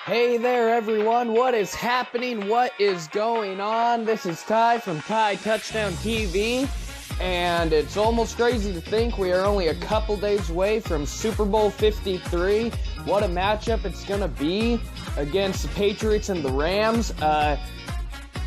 Hey there, everyone. What is happening? What is going on? This is Ty from Ty Touchdown TV, and it's almost crazy to think we are only a couple days away from Super Bowl 53. What a matchup it's going to be against the Patriots and the Rams.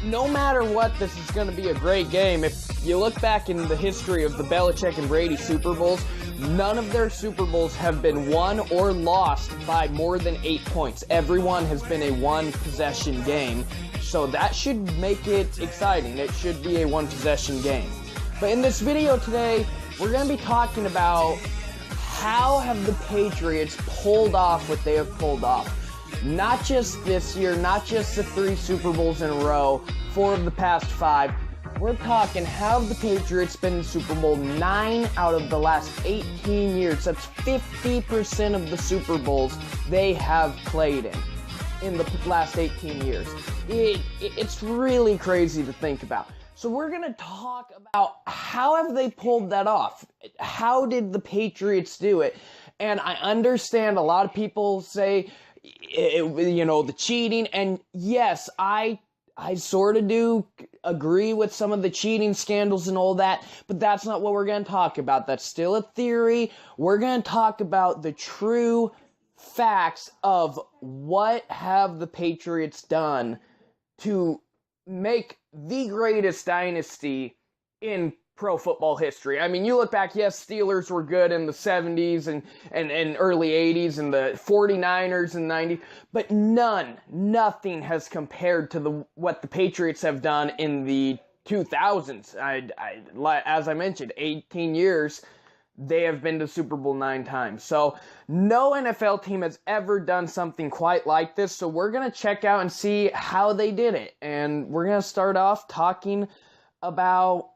No matter what, this is going to be a great game. If you look back in the history of the Belichick and Brady Super Bowls, none of their Super Bowls have been won or lost by more than 8 points. Everyone has been a one-possession game, so that should make it exciting. It should be a one-possession game. But in this video today, we're going to be talking about how have the Patriots pulled off what they have pulled off. Not just this year, not just the 3 Super Bowls in a row, 4 of the past 5. We're talking how have the Patriots been in Super Bowl 9 out of the last 18 years. That's 50% of the Super Bowls they have played in the last 18 years. It's really crazy to think about. So we're going to talk about how have they pulled that off? How did the Patriots do it? And I understand a lot of people say, the cheating, and yes, I sort of do agree with some of the cheating scandals and all that, but that's not what we're going to talk about. That's still a theory. We're going to talk about the true facts of what have the Patriots done to make the greatest dynasty in pro football history. I mean, you look back, yes, Steelers were good in the 70s and early 80s and the 49ers in the 90s, but nothing has compared to what the Patriots have done in the 2000s. As I mentioned, 18 years, they have been to Super Bowl 9 times. So no NFL team has ever done something quite like this. So we're going to check out and see how they did it. And we're going to start off talking about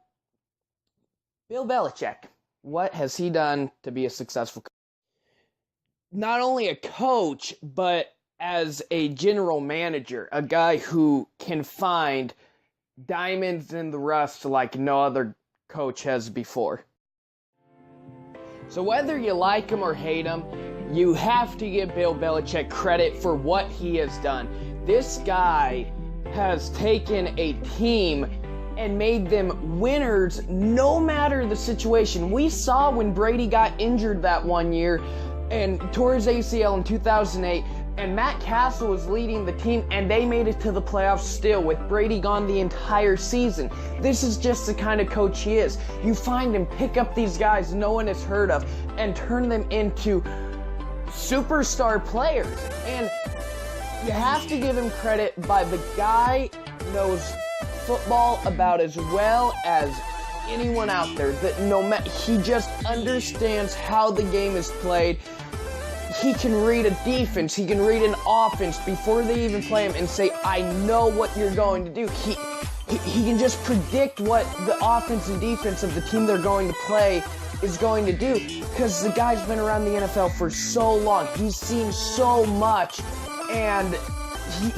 Bill Belichick. What has he done to be a successful coach? Not only a coach, but as a general manager, a guy who can find diamonds in the rough like no other coach has before. So whether you like him or hate him, you have to give Bill Belichick credit for what he has done. This guy has taken a team and made them winners no matter the situation. We saw when Brady got injured that one year and tore his ACL in 2008, and Matt Castle was leading the team, and they made it to the playoffs still with Brady gone the entire season. This is just the kind of coach he is. You find him pick up these guys no one has heard of and turn them into superstar players. And you have to give him credit by the guy knows football about as well as anyone out there. That he just understands how the game is played. He can read a defense, he can read an offense before they even play him and say, I know what you're going to do. He can just predict what the offense and defense of the team they're going to play is going to do, because the guy's been around the NFL for so long. He's seen so much, and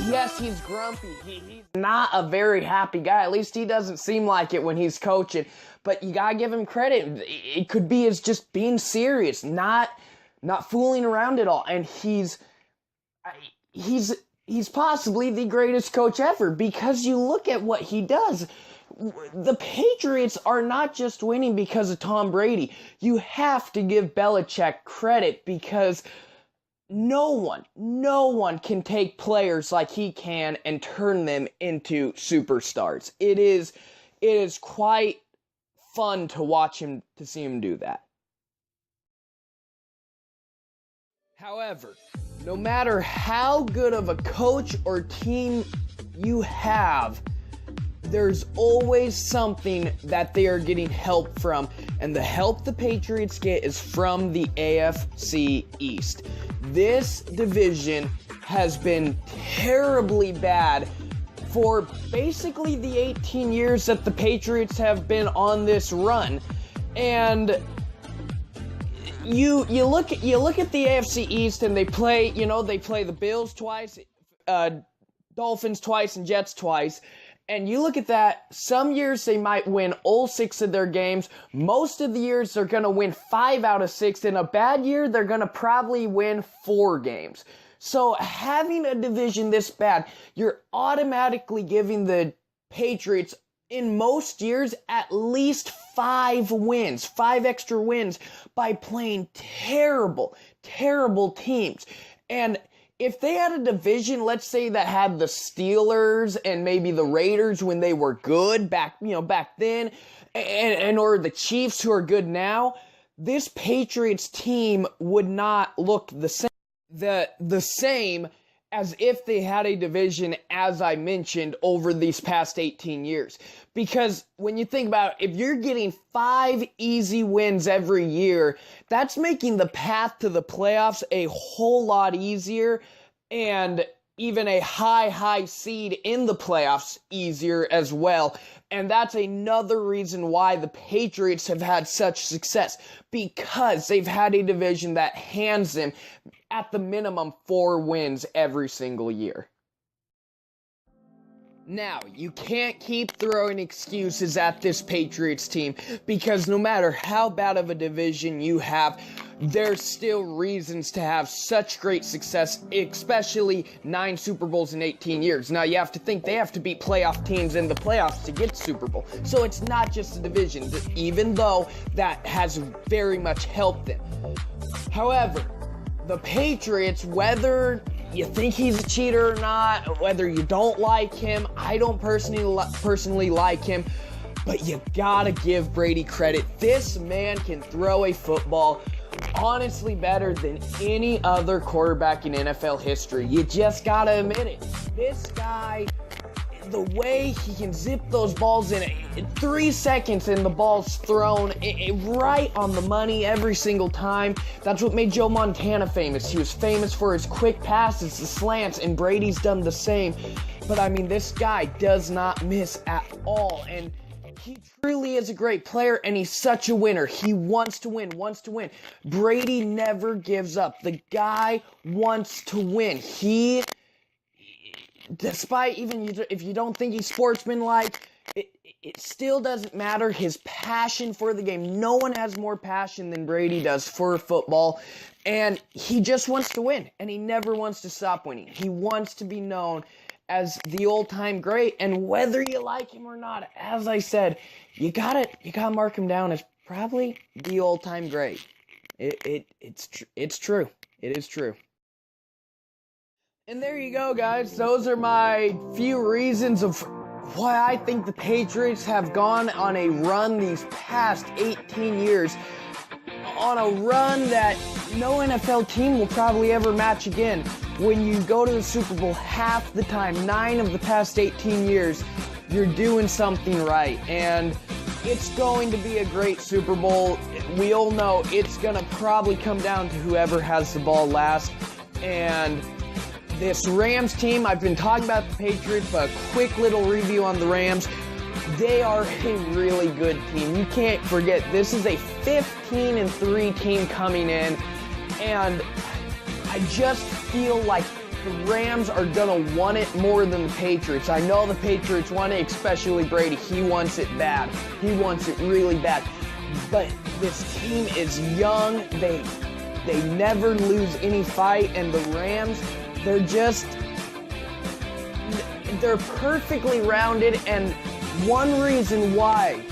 yes, he's grumpy. He's not a very happy guy. At least he doesn't seem like it when he's coaching. But you gotta give him credit. It could be as just being serious, not fooling around at all. And he's possibly the greatest coach ever, because you look at what he does. The Patriots are not just winning because of Tom Brady. You have to give Belichick credit, because no one can take players like he can and turn them into superstars. It is quite fun to see him do that. However, no matter how good of a coach or team you have, there's always something that they are getting help from, and the help the Patriots get is from the AFC East. This division has been terribly bad for basically the 18 years that the Patriots have been on this run. And you look at the AFC East, and they play the Bills twice, Dolphins twice, and Jets twice. And you look at that, some years they might win all 6 of their games. Most of the years they're going to win 5 out of 6. In a bad year, they're going to probably win 4 games. So having a division this bad, you're automatically giving the Patriots in most years at least 5 wins, 5 extra wins by playing terrible, terrible teams. And if they had a division, let's say that had the Steelers and maybe the Raiders when they were good back then, and or the Chiefs who are good now, this Patriots team would not look the same as if they had a division, as I mentioned, over these past 18 years. Because when you think about it, if you're getting 5 easy wins every year, that's making the path to the playoffs a whole lot easier, and even a high seed in the playoffs easier as well. And that's another reason why the Patriots have had such success, because they've had a division that hands them, at the minimum, 4 wins every single year. Now, you can't keep throwing excuses at this Patriots team, because no matter how bad of a division you have, there's still reasons to have such great success, especially 9 Super Bowls in 18 years. Now, you have to think they have to beat playoff teams in the playoffs to get Super Bowl. So it's not just the division, even though that has very much helped them. However, the Patriots, whether you think he's a cheater or not, whether you don't like him, I don't personally like him, but you gotta give Brady credit. This man can throw a football honestly better than any other quarterback in NFL history. You just gotta admit it. This guy, the way he can zip those balls in 3 seconds and the ball's thrown right on the money every single time. That's what made Joe Montana famous. He was famous for his quick passes, the slants, and Brady's done the same. But I mean, this guy does not miss at all, and he truly is a great player, and he's such a winner. He wants to win. Brady never gives up. The guy wants to win. Despite even if you don't think he's sportsmanlike, it still doesn't matter. His passion for the game. No one has more passion than Brady does for football. And he just wants to win. And he never wants to stop winning. He wants to be known as the all-time great. And whether you like him or not, as I said, you gotta mark him down as probably the all-time great. It's true. It is true. And there you go, guys. Those are my few reasons of why I think the Patriots have gone on a run these past 18 years. On a run that no NFL team will probably ever match again. When you go to the Super Bowl half the time, 9 of the past 18 years, you're doing something right. And it's going to be a great Super Bowl. We all know it's going to probably come down to whoever has the ball last. And this Rams team, I've been talking about the Patriots, but a quick little review on the Rams. They are a really good team. You can't forget, this is a 15-3 team coming in, and I just feel like the Rams are going to want it more than the Patriots. I know the Patriots want it, especially Brady. He wants it bad. He wants it really bad. But this team is young. They never lose any fight, and the Rams, they're perfectly rounded, and one reason why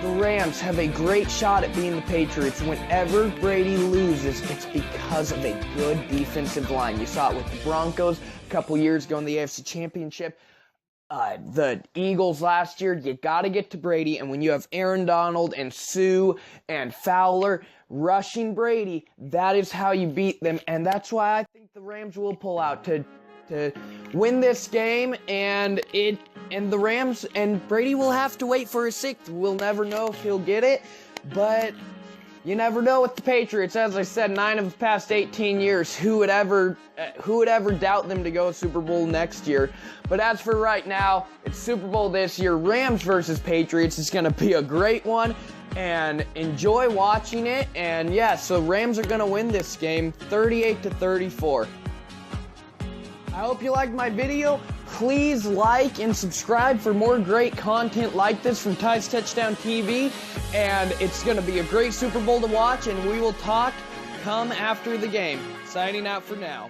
the Rams have a great shot at being the Patriots whenever Brady loses, it's because of a good defensive line. You saw it with the Broncos a couple years ago in the AFC Championship. The Eagles last year, you got to get to Brady, and when you have Aaron Donald and Sue and Fowler rushing Brady, that is how you beat them, and that's why I think the Rams will pull out to win this game, and the Rams and Brady will have to wait for his 6th. We'll never know if he'll get it, but you never know with the Patriots. As I said, 9 of the past 18 years, who would ever doubt them to go Super Bowl next year? But as for right now, it's Super Bowl this year. Rams versus Patriots. It's going to be a great one, and enjoy watching it. And yeah, so Rams are going to win this game 38-34. I hope you liked my video. Please like and subscribe for more great content like this from Ty's Touchdown TV. And it's going to be a great Super Bowl to watch, and we will talk come after the game. Signing out for now.